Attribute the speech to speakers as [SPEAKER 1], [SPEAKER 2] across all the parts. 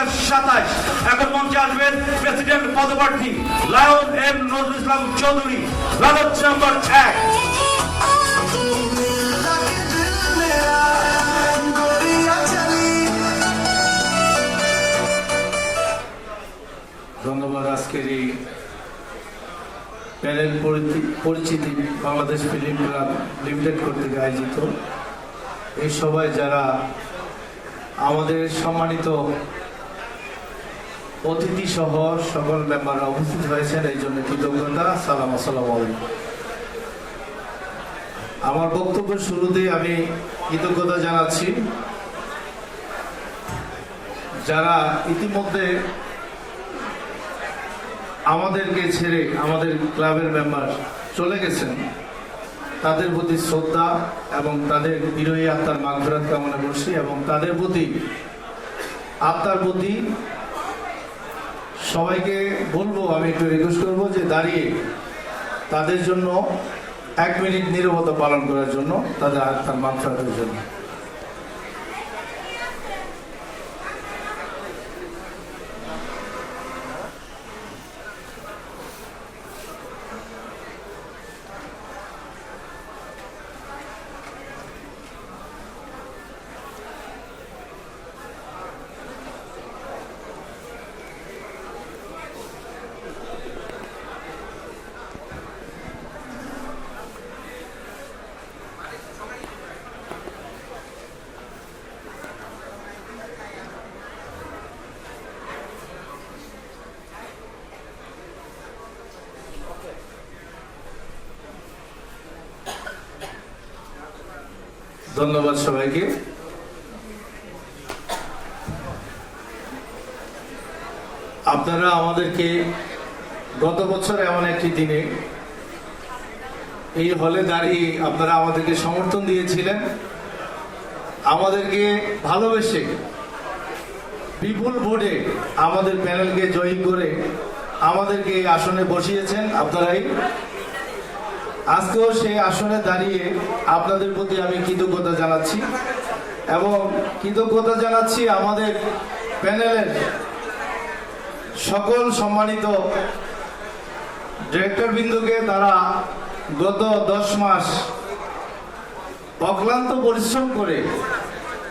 [SPEAKER 1] 2027। এখন মঞ্চে আসবেন প্রেসিডেন্ট পদপ্রার্থী lion M Nazrul Islam Chowdhury, ballot নম্বর 1।
[SPEAKER 2] ধন্যবাদ। আজকের এই প্যানেল পরিচিতি বাংলাদেশ ফিল্ম ক্লাব লিমিটেড কর্তৃক আয়োজিত এই সভায় যারা আমাদের সম্মানিত অতিথি সহ সকল মেম্বাররা উপস্থিত হয়েছেন, এই জন্য কৃতজ্ঞতা। আসসালামু আলাইকুম। আমার বক্তব্যের শুরুতেই আমি কৃতজ্ঞতা জানাচ্ছি যারা ইতিমধ্যে আমাদেরকে ছেড়ে আমাদের ক্লাবের মেম্বার চলে গেছেন, তাদের প্রতি শ্রদ্ধা এবং তাদের বিরোহী আত্মার মাগফিরাত কামনা করছি এবং তাদের প্রতি আত্মার প্রতি সবাইকে বলবো, আমি একটু রিকোয়েস্ট করবো যে দাঁড়িয়ে তাদের জন্য 1 মিনিট নীরবতা পালন করার জন্য, তাদের আত্মার মাগফিরাতের জন্য। ধন্যবাদ সবাইকে। আপনারা আমাদেরকে গত বছর এমন একটি দিনে এই হলে দাঁড়িয়ে আপনারা আমাদেরকে সমর্থন দিয়েছিলেন, আমাদেরকে ভালোবেসে বিপুল ভোটে আমাদের প্যানেলকে জয়ী করে আমাদেরকে এই আসনে বসিয়েছেন আপনারাই। আজকেও সেই আসনে দাঁড়িয়ে আপনাদের প্রতি আমি কৃতজ্ঞতা জানাচ্ছি এবং কৃতজ্ঞতা জানাচ্ছি আমাদের প্যানেলের সকল সম্মানিত ডিরেক্টরবৃন্দকে। তারা গত 10 মাস অক্লান্ত পরিশ্রম করে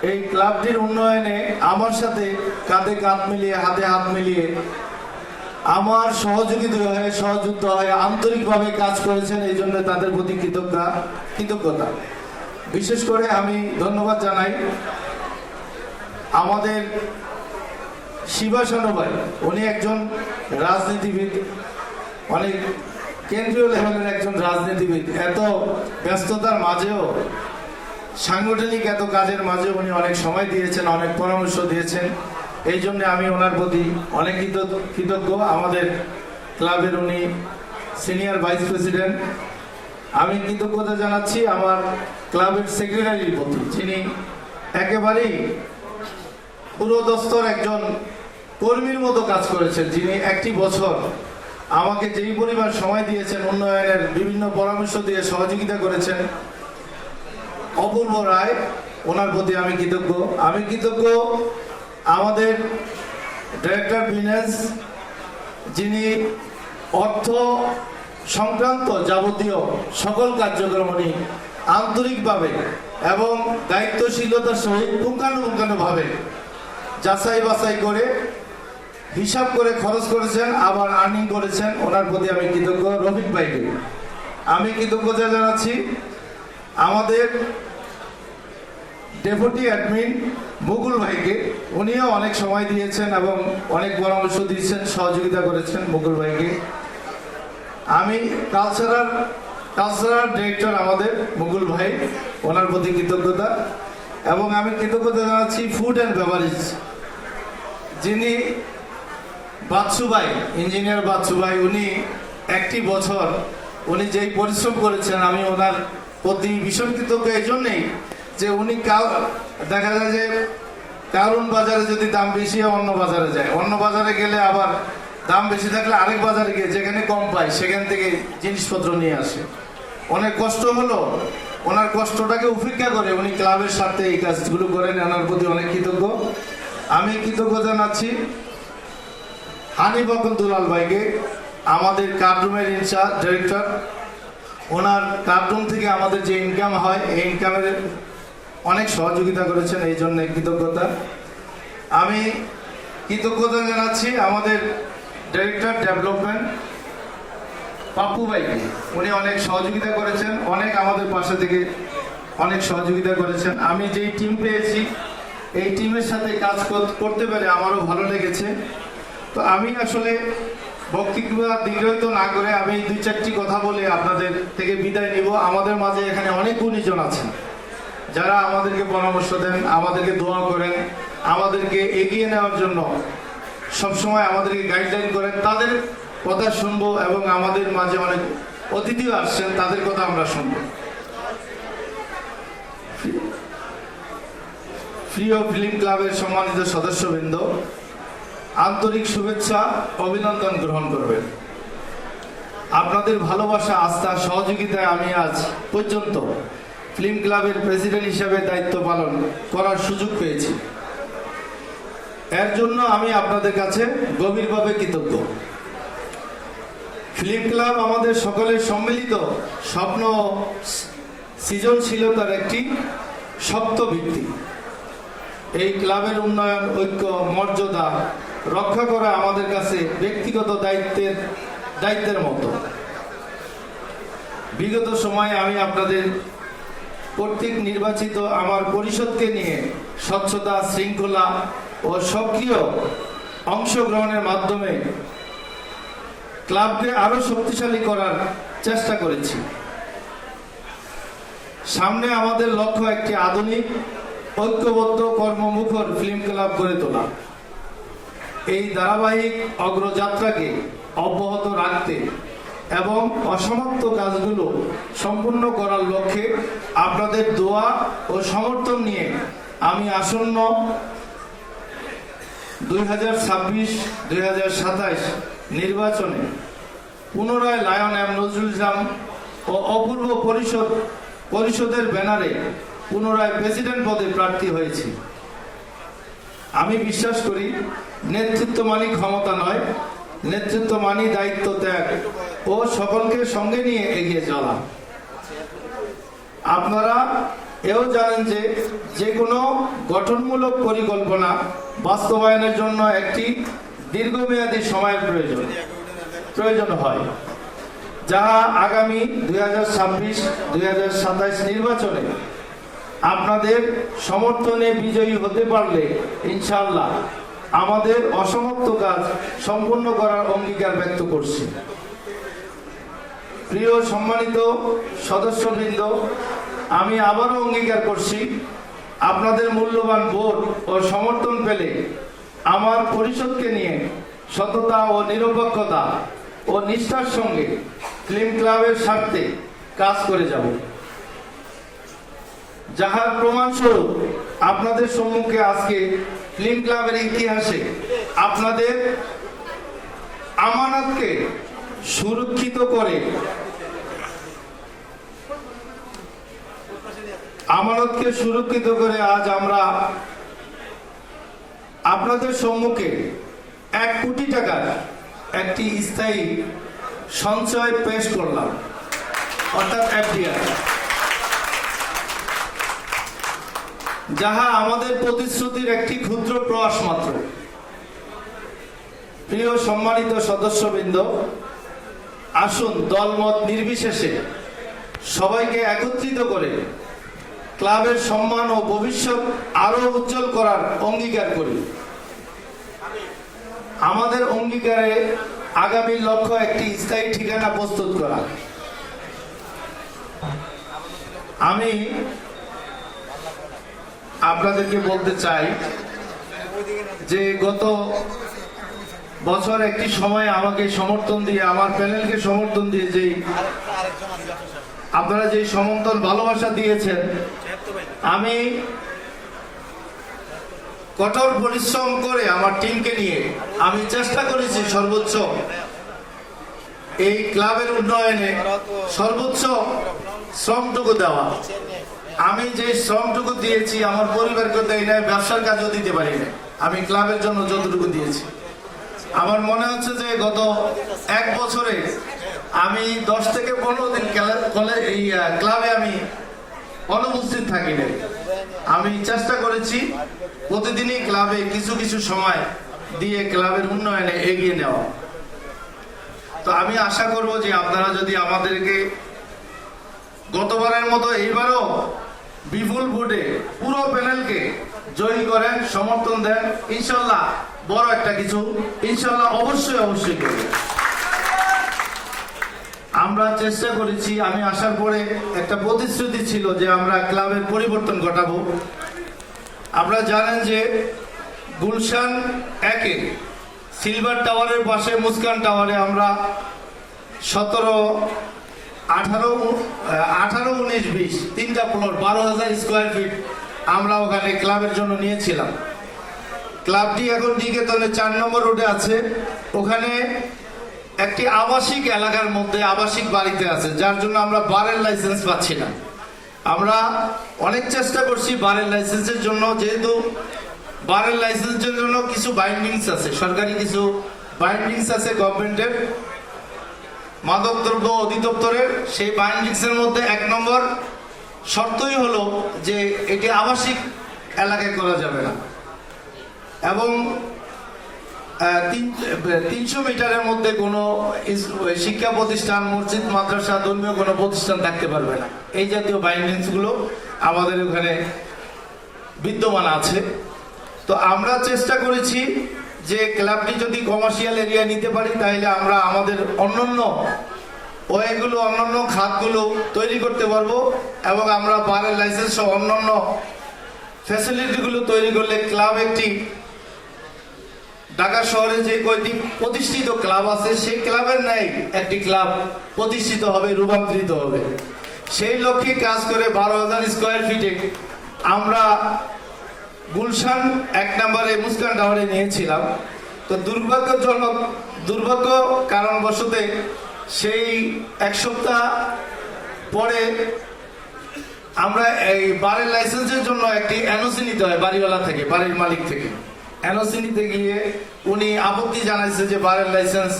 [SPEAKER 2] এই ক্লাবটির উন্নয়নে আমার সাথে কাঁধে কাঁধ মিলিয়ে, হাতে হাত মিলিয়ে আমার সহযোগিতা হয়ে আন্তরিকভাবে কাজ করেছেন। এই জন্য তাদের প্রতি কৃতজ্ঞতা। বিশেষ করে আমি ধন্যবাদ জানাই আমাদের শিবাসানু ভাই। উনি একজন রাজনীতিবিদ, অনেক কেন্দ্রীয় লেভেলের একজন রাজনীতিবিদ। এত ব্যস্ততার মাঝেও, সাংগঠনিক এত কাজের মাঝেও উনি অনেক সময় দিয়েছেন, অনেক পরামর্শ দিয়েছেন। এই জন্য আমি ওনার প্রতি অনেক কৃতজ্ঞ। আমাদের ক্লাবের উনি সিনিয়র ভাইস প্রেসিডেন্ট। আমি কৃতজ্ঞতা জানাচ্ছি আমার ক্লাবের সেক্রেটারির প্রতি, যিনি একেবারেই পুরোদস্তর একজন কর্মীর মতো কাজ করেছেন, যিনি একটি বছর আমাকে যেই পরিমাণ সময় দিয়েছেন, উন্নয়নের বিভিন্ন পরামর্শ দিয়ে সহযোগিতা করেছেন। অপূর্ব রায়, ওনার প্রতি আমি কৃতজ্ঞ। আমি কৃতজ্ঞ আমাদের ডিরেক্টর ফিন্যান্স, যিনি অর্থ সংক্রান্ত যাবতীয় সকল কার্যক্রম উনি আন্তরিকভাবে এবং দায়িত্বশীলতার সহিত পুঙ্খানুপুঙ্খানুভাবে যাচাই বাছাই করে হিসাব করে খরচ করেছেন, আবার আর্নিং করেছেন। ওনার প্রতি আমি কৃতজ্ঞ। রফিক ভাইকে আমি কৃতজ্ঞতা জানাচ্ছি। আমাদের ডেপুটি অ্যাডমিন মুকুল ভাইকে, উনিও অনেক সময় দিয়েছেন এবং অনেক পরামর্শ দিয়েছেন, সহযোগিতা করেছেন মুকুল ভাইকে। আমি কালচারাল ডিরেক্টর আমাদের মুকুল ভাই, ওনার প্রতি কৃতজ্ঞতা। এবং আমি কৃতজ্ঞতা জানাচ্ছি ফুড অ্যান্ড বেভারেজ, যিনি বাচ্চু ভাই, ইঞ্জিনিয়ার বাচ্চু ভাই। উনি একটি বছর উনি যেই পরিশ্রম করেছেন, আমি ওনার প্রতি ভীষণ কৃতজ্ঞ। এই জন্যেই যে উনি দেখা যায় যে কারণ বাজারে যদি দাম বেশি হয় অন্য বাজারে যায়, অন্য বাজারে গেলে আবার দাম বেশি থাকলে আরেক বাজারে গিয়ে যেখানে কম পায় সেখান থেকে জিনিসপত্র নিয়ে আসে। অনেক কষ্ট হলো, ওনার কষ্টটাকে উপেক্ষা করে উনি ক্লাবের সাথে এই কাজগুলো করেন। ওনার প্রতি অনেক কৃতজ্ঞ। আমি কৃতজ্ঞ জানাচ্ছি হানিফ আকুল দুলাল ভাইকে, আমাদের কার্ডরুমের ইনচার্জ ডিরেক্টর। ওনার কার্ডরুম থেকে আমাদের যে ইনকাম হয় এই ইনকামের অনেক সহযোগিতা করেছেন, এই জন্য কৃতজ্ঞতা। আমি কৃতজ্ঞতা জানাচ্ছি আমাদের ডিরেক্টর ডেভেলপমেন্ট পাপ্পু ভাইকে, উনি অনেক সহযোগিতা করেছেন, অনেক আমাদের পাশে থেকে অনেক সহযোগিতা করেছেন। আমি যেই টিম পেয়েছি এই টিমের সাথে কাজ করতে পেরে আমারও ভালো লেগেছে। তো আমি আসলে বক্তব্য দীর্ঘায়িত না করে আমি 2-4টি কথা বলে আপনাদের থেকে বিদায় নিব। আমাদের মাঝে এখানে অনেক গুণীজন আছেন যারা আমাদেরকে পরামর্শ দেন, আমাদেরকে দোয়া করেন, আমাদেরকে এগিয়ে নেওয়ার জন্য সবসময় আমাদেরকে গাইডলাইন করেন। তাদের কথা শুনবো এবং আমাদের মাঝে অনেক অতিথিও আসছেন, তাদের কথা আমরা শুনবো। প্রিয় ফিল্ম ক্লাবের সম্মানিত সদস্যবৃন্দ, আন্তরিক শুভেচ্ছা অভিনন্দন গ্রহণ করবেন। আপনাদের ভালোবাসা, আস্থা, সহযোগিতায় আমি আজ পর্যন্ত ফিল্ম ক্লাবের প্রেসিডেন্ট হিসেবে দায়িত্ব পালন করার সুযোগ পেয়েছি। এর জন্য আমি আপনাদের কাছে গভীরভাবে কৃতজ্ঞ। ফিল্ম ক্লাব আমাদের সকলের সম্মিলিত স্বপ্ন ও সৃজনশীলতার একটি শক্ত ভিত্তি। এই ক্লাবের উন্নয়ন, ঐক্য, মর্যাদা রক্ষা করা আমাদের কাছে ব্যক্তিগত দায়িত্বের মতো। বিগত সময়ে আমি আপনাদের কর্তৃক নির্বাচিত আমার পরিষদকে নিয়ে স্বচ্ছতা, শৃঙ্খলা ও সক্রিয় অংশগ্রহণের মাধ্যমে ক্লাবকে আরো শক্তিশালী করার চেষ্টা করেছি। সামনে আমাদের লক্ষ্য একটি আধুনিক, ঐক্যবদ্ধ, কর্মমুখর ফিল্ম ক্লাব গড়ে তোলা। এই ধারাবাহিক অগ্রযাত্রাকে অব্যাহত রাখতে এবং অসমাপ্ত কাজগুলো সম্পূর্ণ করার লক্ষ্যে আপনাদের দোয়া ও সমর্থন নিয়ে আমি আসন্ন 2026-2027 নির্বাচনে পুনরায় লায়ন এম নজরুল ইসলাম ও অপূর্ব পরিষদের ব্যানারে পুনরায় প্রেসিডেন্ট পদে প্রার্থী হয়েছি। আমি বিশ্বাস করি নেতৃত্ব মানি ক্ষমতা নয়, নেতৃত্ব মানি দায়িত্ব ত্যাগ ও সকলকে সঙ্গে নিয়ে এগিয়ে চলা। আপনারা এও জানেন যে যে কোনো গঠনমূলক পরিকল্পনা বাস্তবায়নের জন্য একটি দীর্ঘমেয়াদী সময়ের প্রয়োজন হয়, যাহা আগামী 2026-2027 নির্বাচনে আপনাদের সমর্থনে বিজয়ী হতে পারলে ইনশাআল্লাহ আমাদের অসমাপ্ত কাজ সম্পূর্ণ করার অঙ্গীকার ব্যক্ত করছি। প্রিয় সম্মানিত সদস্যবৃন্দ, আমি আবারও অঙ্গীকার করছি আপনাদের মূল্যবান ভোট ও সমর্থন পেলে আমার পরিষদকে নিয়ে সততা ও নিরপেক্ষতা ও নিষ্ঠার সঙ্গে ফিল্ম ক্লাবের স্বার্থে কাজ করে যাব, যাহার প্রমাণস্বরূপ আপনাদের সম্মুখে আজকে ফিল্ম ক্লাবের ইতিহাসে আপনাদের আমানতকে সুরক্ষিত করে আজ আমরা আপনাদের সম্মুখে 1 কোটি টাকার একটি স্থায়ী সঞ্চয় পেশ করলাম, অর্থাৎ FDR, যাহা আমাদের প্রতিশ্রুতির একটি ক্ষুদ্র প্রয়াস মাত্র। প্রিয় সম্মানিত সদস্যবৃন্দ, আসুন দলমত নির্বিশেষে সবাইকে একত্রিত করে ক্লাবের সম্মান ও ভবিষ্যৎ আরো উজ্জ্বল করার অঙ্গীকার করি। আমাদের অঙ্গীকারে আগামী লক্ষ্য একটি স্থায়ী ঠিকানা প্রস্তুত করা। আমি আপনাদেরকে বলতে চাই যে গত বছর একটি সময় আমাকে সমর্থন দিয়ে, আমার প্যানেলকে সমর্থন দিয়ে আপনারা যে সমর্থন ভালোবাসা দিয়েছেন, আমি কঠোর পরিশ্রম করে আমার টিমকে নিয়ে আমি চেষ্টা করেছি সর্বোচ্চ এই ক্লাবের উন্নয়নে সর্বোচ্চ শ্রমটুকু দেওয়া। আমি যে শ্রমটুকু দিয়েছি আমার পরিবারকে দেই নাই, ব্যবসার কাজও দিতে পারি না। আমি ক্লাবের জন্য যতটুকু দিয়েছি। আমার মনে হচ্ছে যে গত 1 বছরে আমি 10 থেকে 15 দিন ক্লাবে আমি অনুপস্থিত থাকি নাই। আমি চেষ্টা করেছি প্রতিদিনই ক্লাবে কিছু কিছু সময় দিয়ে ক্লাবের উন্নয়নে এগিয়ে নেওয়া। তো আমি আশা করব যে আপনারা যদি আমাদেরকে গতবারের মতো এইবারও বিপুল ভোটে পুরো প্যানেলকে জয়ী করেন, সমর্থন দেন, ইনশাল্লাহ বড় একটা কিছু ইনশাল্লাহ অবশ্যই করবে। আমরা চেষ্টা করেছি, আমি আসার পরে একটা প্রতিশ্রুতি ছিল যে আমরা ক্লাবের পরিবর্তন ঘটাবো। আপনারা জানেন যে গুলশান 1-এ সিলভার টাওয়ারের পাশে মুস্কান টাওয়ারে আমরা 17, 18, 19, 20 তিনটা ফ্লোর 12,000 স্কোয়ার ফিট আমরা ওখানে ক্লাবের জন্য নিয়েছিলাম। ক্লাবটি এখন নিকেতনে 4 নম্বর রোডে আছে। ওখানে একটি আবাসিক এলাকার মধ্যে আবাসিক বাড়িতে আছে, যার জন্য আমরা বারের লাইসেন্স পাচ্ছি না। আমরা অনেক চেষ্টা করছি বারের লাইসেন্সের জন্য, যেহেতু বারের লাইসেন্সের জন্য কিছু বাইন্ডিংস আছে, সরকারি কিছু বাইন্ডিংস আছে গভর্নমেন্টের, মাদকদ্রব্য অধিদপ্তরের। সেই বাইন্ডিংসের মধ্যে 1 নম্বর শর্তই হলো যে এটি আবাসিক এলাকায় করা যাবে না, এবং 300 মিটারের মধ্যে কোনো শিক্ষা প্রতিষ্ঠান, মসজিদ, মাদ্রাসা, ধর্মীয় কোনো প্রতিষ্ঠান থাকতে পারবে না। এই জাতীয় বাইন্ডিংস গুলো আমাদের ওখানে বিদ্যমান আছে। তো আমরা চেষ্টা করেছি যে ক্লাবটি যদি কমার্শিয়াল এরিয়া নিতে পারি তাহলে আমরা আমাদের অন্যান্য ওয়েগুলো, অন্যান্য খাতগুলো তৈরি করতে পারবো, এবং আমরা বারের লাইসেন্স সহ অন্যান্য ফ্যাসিলিটিগুলো তৈরি করলে ক্লাব একটি ঢাকা শহরে যে কয়টি প্রতিষ্ঠিত ক্লাব আছে সেই ক্লাবের ন্যায় একটি ক্লাব প্রতিষ্ঠিত হবে, রূপান্তরিত হবে। সেই লক্ষ্যে কাজ করে 12,000 স্কোয়ার ফিটে আমরা গুলশান 1 নম্বরে মুস্কান টাওয়ারে নিয়েছিলাম। তো দুর্ভাগ্য কারণবশত সেই 1 সপ্তাহ পরে আমরা এই বারের লাইসেন্সের জন্য একটি এনওসি নিতে হয় বাড়িওয়ালা থেকে, বাড়ির মালিক থেকে। এনওসি নিতে গিয়ে উনি আপত্তি জানাইছে যে বারের লাইসেন্স,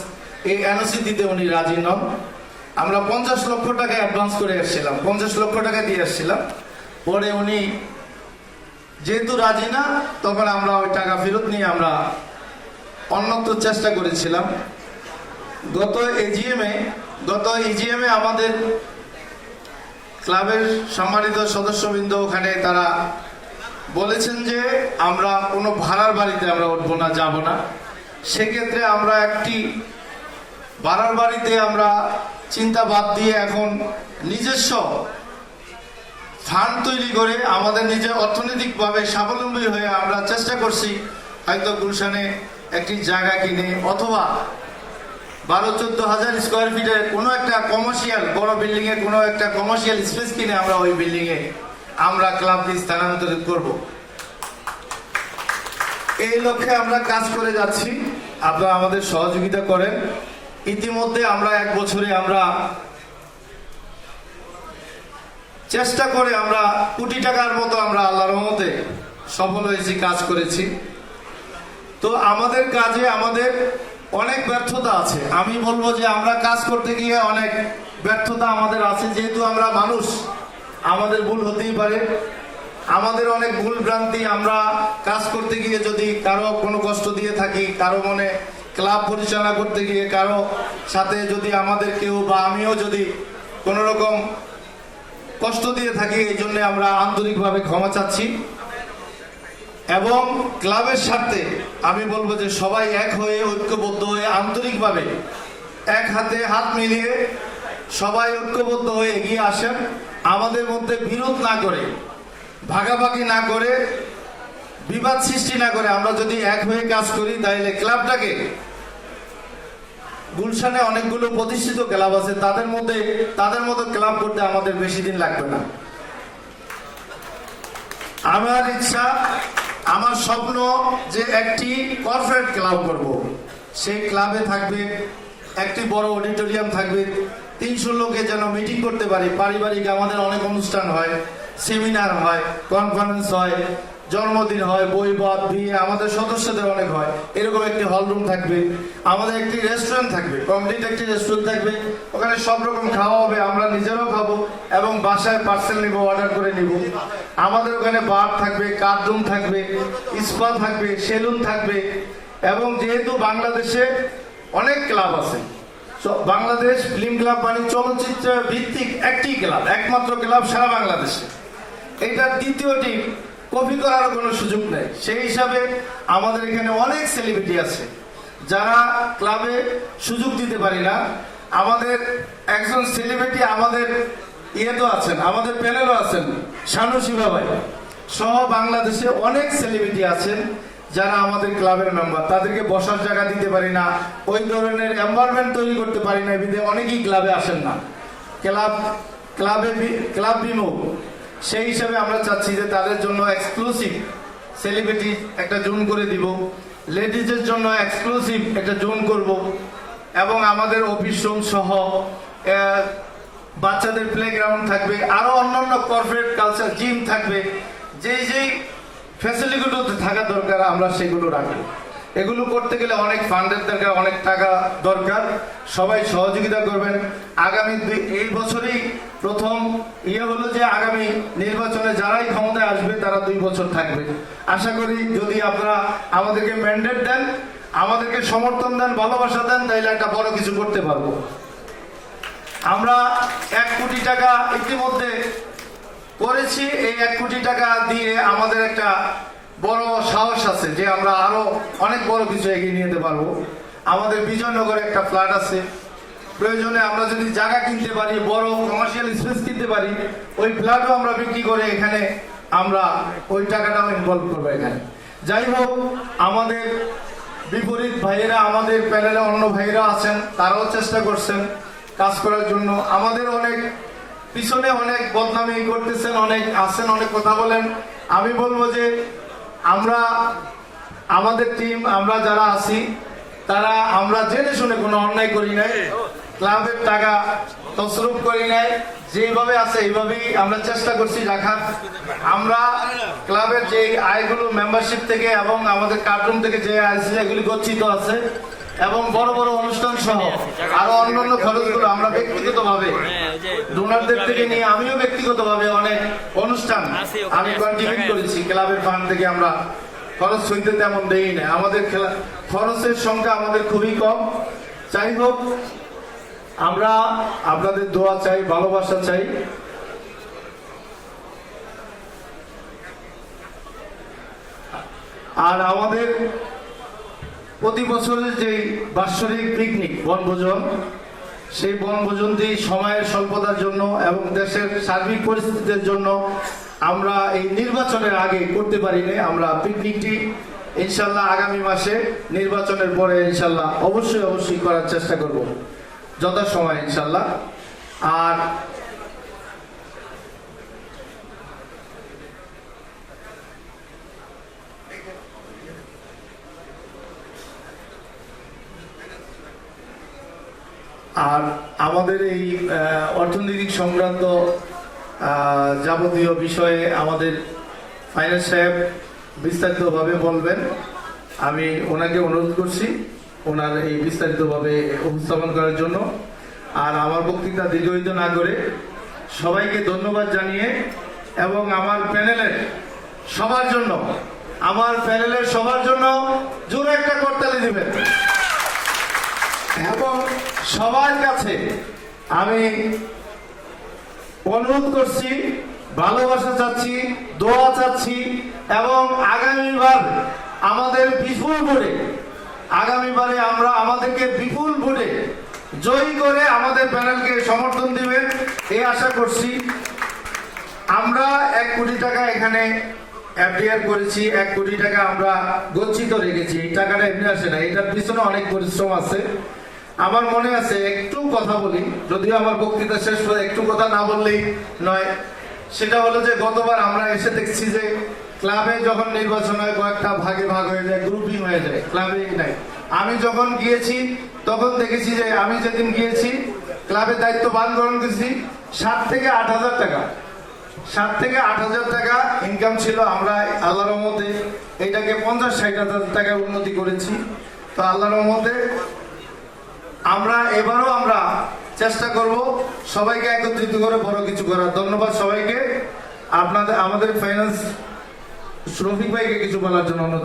[SPEAKER 2] এই এনওসি দিতে উনি রাজি নন। আমরা 50 লক্ষ টাকা অ্যাডভান্স করে এসেছিলাম, 50 লক্ষ টাকা দিয়ে এসেছিলাম। পরে উনি যেহেতু রাজি না, তখন আমরা ওই টাকা ফেরত নিয়ে আমরা অন্যত্র চেষ্টা করেছিলাম। গত এজিএমে আমাদের ক্লাবের সম্মানিত সদস্যবৃন্দ ওখানে তারা বলেছেন যে আমরা কোনো ভাড়ার বাড়িতে আমরা উঠবো না, যাব না। সেক্ষেত্রে আমরা একটি ভাড়ার বাড়িতে আমরা চিন্তা বাদ দিয়ে এখন নিজস্ব ফান্ড তৈরি করে আমাদের নিজে অর্থনৈতিকভাবে স্বাবলম্বী হয়ে আমরা চেষ্টা করছি হয়তো গুলশানে একটি জায়গা কিনে অথবা 12-14 হাজার স্কোয়ার ফিটের কোনো একটা কমার্শিয়াল বড় বিল্ডিং এ কোনো একটা কমার্শিয়াল স্পেস কিনে আমরা ওই বিল্ডিং এ আমরা ক্লাবটি স্থানান্তরিত করব। এই লক্ষ্যে আমরা কাজ করে যাচ্ছি, আপনারা আমাদের সহযোগিতা করেন। ইতিমধ্যে আমরা 1 বছরে আমরা চেষ্টা করে আমরা কোটি টাকার মতো আমরা আল্লাহর রহমতে সফল হয়েছি, কাজ করেছি। তো আমাদের কাজে আমাদের অনেক ব্যর্থতা আছে। আমি বলবো যে আমরা কাজ করতে গিয়ে অনেক ব্যর্থতা আমাদের আছে, যেহেতু আমরা মানুষ, আমাদের ভুল হতেই পারে, আমাদের অনেক ভুল ভ্রান্তি। আমরা কাজ করতে গিয়ে যদি কারো কোনো কষ্ট দিয়ে থাকি, কারো মনে ক্লাব পরিচালনা করতে গিয়ে কারো সাথে যদি আমাদের কেউ বা আমিও যদি কোনো রকম কষ্ট দিয়ে থাকি, এই জন্য আমরা আন্তরিকভাবে ক্ষমা চাচ্ছি। এবং ক্লাবের স্বার্থে আমি বলবো যে সবাই এক হয়ে, ঐক্যবদ্ধ হয়ে, আন্তরিকভাবে এক হাতে হাত মিলিয়ে সবাই ঐক্যবদ্ধ হয়ে এগিয়ে আসেন। আমাদের মধ্যে বিরোধ না করে, ভাগাভাগি না করে, বিবাদ সৃষ্টি না করে আমরা যদি এক হয়ে কাজ করি তাহলে ক্লাবটাকে, গুলশানে অনেকগুলো প্রতিষ্ঠিত ক্লাব আছে, তাদের মতো ক্লাব করতে আমাদের বেশি দিন লাগবে না। আমার ইচ্ছা, আমার স্বপ্ন যে একটি কর্পোরেট ক্লাব করব। সেই ক্লাবে থাকবে একটি বড় অডিটোরিয়াম থাকবে, 300 লোকে যেন মিটিং করতে পারি। পারিবারিক আমাদের অনেক অনুষ্ঠান হয়, সেমিনার হয়, কনফারেন্স হয়, জন্মদিন হয়, বইবাদ, বিয়ে আমাদের সদস্যদের অনেক হয়, এরকম একটি হল রুম থাকবে। আমাদের একটি রেস্টুরেন্ট থাকবে, কমপ্লিট একটি রেস্টুরেন্ট থাকবে, ওখানে সব রকম খাওয়া হবে, আমরা নিজেরাও খাবো এবং বাসায় পার্সেল নিব, অর্ডার করে নিব। আমাদের ওখানে বার থাকবে, কার্ড রুম থাকবে, স্পা থাকবে, সেলুন থাকবে। এবং যেহেতু বাংলাদেশে অনেক ক্লাব আছে, বাংলাদেশ ফিল্ম ক্লাব মানে চলচ্চিত্র ভিত্তিক একটি ক্লাব, একমাত্র ক্লাব সারা বাংলাদেশে। এইটার দ্বিতীয়টি কপি করার কোনো সুযোগ নেই। সেই হিসাবে আমাদের এখানে অনেক সেলিব্রিটি আছে যারা ক্লাবে সুযোগ দিতে পারি না। আমাদের একজন সেলিব্রিটি আমাদের ইয়েতেও আছেন, আমাদের প্যানেলও আছেন, শানু শিবা ভাই সহ বাংলাদেশে অনেক সেলিব্রিটি আছেন যারা আমাদের ক্লাবের মেম্বার। তাদেরকে বসার জায়গা দিতে পারি না, ওই ধরনের এনভায়রনমেন্ট তৈরি করতে পারি না, বিধে অনেকেই ক্লাবে আসেন না, ক্লাব বিমুখ। সেই হিসাবে আমরা চাচ্ছি যে তাদের জন্য এক্সক্লুসিভ সেলিব্রিটি একটা জোন করে দিব, লেডিজের জন্য এক্সক্লুসিভ একটা জোন করব, এবং আমাদের অফিস রুম সহ বাচ্চাদের প্লেগ্রাউন্ড থাকবে, আরো অন্যান্য কর্পোরেট কালচার জিম থাকবে। যেই ফ্যাসিলিটিগুলো থাকা দরকার আমরা সেগুলো রাখবো। এগুলো করতে গেলে অনেক ফান্ডের দরকার, অনেক টাকা দরকার। সবাই সহযোগিতা করবেন। আগামী এই বছরেই প্রথম হলো যে আগামী নির্বাচনে যারাই ক্ষমতায় আসবে তারা 2 বছর থাকবে। আশা করি যদি আপনারা আমাদেরকে ম্যান্ডেট দেন, আমাদেরকে সমর্থন দেন, ভালোবাসা দেন, তাইলে একটা বড় কিছু করতে পারবো। আমরা 1 কোটি টাকা ইতিমধ্যে করেছি। এই 1 কোটি টাকা দিয়ে আমাদের একটা বড় সাহস আছে যে আমরা আরো অনেক বড় কিছু এগিয়ে নিয়ে যেতে পারবো। আমাদের বিজয়নগরে একটা ফ্ল্যাট আছে, প্রয়োজনে আমরা যদি জায়গা কিনতে পারি, বড় কমার্শিয়াল স্পেস কিনতে পারি, ওই ফ্ল্যাটও আমরা বিক্রি করে এখানে আমরা ওই টাকাটাও ইনভলভ করবো এখানে। যাই হোক, আমাদের বিপরীত ভাইয়েরা, আমাদের প্যানেলে অন্য ভাইয়েরা আছেন, তারাও চেষ্টা করছেন কাজ করার জন্য। আমাদের অনেক পিছনে অনেক বদনামি করতেছেন, অনেক আছেন, অনেক কথা বলেন। আমি বলবো যে আমরা আমাদের টিম, আমরা যারা আছি তারা আমরা জেনে শুনে কোনো অন্যায় করি নাই, ক্লাবের টাকা তসরুপ করি নাই, যেভাবে আছে এইভাবেই আমরা চেষ্টা করছি রাখার। আমরা ক্লাবের যে আয়গুলো মেম্বারশিপ থেকে এবং আমাদের কার্টুন থেকে যে আয় আছে এগুলি গচ্ছিত আছে, এবং বড় বড় অনুষ্ঠান সহ আরো অন্যান্য খরচগুলো আমরা ব্যক্তিগতভাবে ডোনারদের থেকে নিয়ে আমিও ব্যক্তিগতভাবে অনেক অনুষ্ঠান আমি কন্ট্রিবিউট করেছি। ক্লাবের ফান্ড থেকে আমরা খরচ হইতে তেমন দেই না, আমাদের খরচের সংখ্যা আমাদের খুবই কম। যাই হোক, আমরা আপনাদের দোয়া চাই, ভালোবাসা চাই। আর আমাদের প্রতি বছরের যে বাৎসরিক পিকনিক বনভোজন, সেই বনভোজনটি সময়ের স্বল্পতার জন্য এবং দেশের সার্বিক পরিস্থিতির জন্য আমরা এই নির্বাচনের আগে করতে পারিনি। আমরা পিকনিকটি ইনশাল্লাহ আগামী মাসে নির্বাচনের পরে ইনশাল্লাহ অবশ্যই করার চেষ্টা করব যথাসময় ইনশাল্লাহ। আর আমাদের এই অর্থনৈতিক সংক্রান্ত যাবতীয় বিষয়ে আমাদের ফাইন্যান্স সাহেব বিস্তারিতভাবে বলবেন। আমি ওনাকে অনুরোধ করছি ওনার এই বিস্তারিতভাবে উপস্থাপন করার জন্য। আর আমার বক্তৃতা দীর্ঘায়িত না করে সবাইকে ধন্যবাদ জানিয়ে এবং আমার প্যানেলের সবার জন্য জোরে একটা করতালি দিবেন। এবং সবার কাছে আমি অনুরোধ করছি, ভালোবাসা চাচ্ছি, দোয়া চাচ্ছি, এবং আগামীবার আমাদের বিপুল ভোটে, আগামীবারে আমরা আমাদেরকে বিপুল ভোটে জয়ী করে আমাদের প্যানেলকে সমর্থন দিবেন এই আশা করছি। আমরা 1 কোটি টাকা এখানে এফডিআর করেছি, 1 কোটি টাকা আমরা গচ্ছিত রেখেছি। এই টাকাটা এমনি আসে না, এটার পিছনে অনেক পরিশ্রম আছে। আমার মনে আছে, একটু কথা বলি, যদিও আমার বক্তৃতা শেষ করে একটু কথা না বললেই নয়। সেটা হলো যে গতবার আমরা এসে দেখছি যে ক্লাবে যখন নির্বাচন হয় কয়েকটা ভাগে ভাগ হয়ে যায়, গ্রুপিং হয়ে যায়, ক্লাবে নাই। আমি যখন গিয়েছি তখন দেখেছি যে আমি যেদিন গিয়েছি ক্লাবের দায়িত্ব গ্রহণ করেছি 7 থেকে 8 হাজার টাকা 7 থেকে 8,000 টাকা ইনকাম ছিল, আমরা আল্লাহর রহমতে এটাকে 50-60,000 টাকায় উন্নতি করেছি। তো আল্লাহর রহমতে এবারও আমরা চেষ্টা করব সবাইকে একত্রিত করে বড় কিছু করার। ধন্যবাদ সবাইকে। আমাদের ফাইন্যান্স রফিক ভাইকে কিছু বলার জন্য অনুরোধ।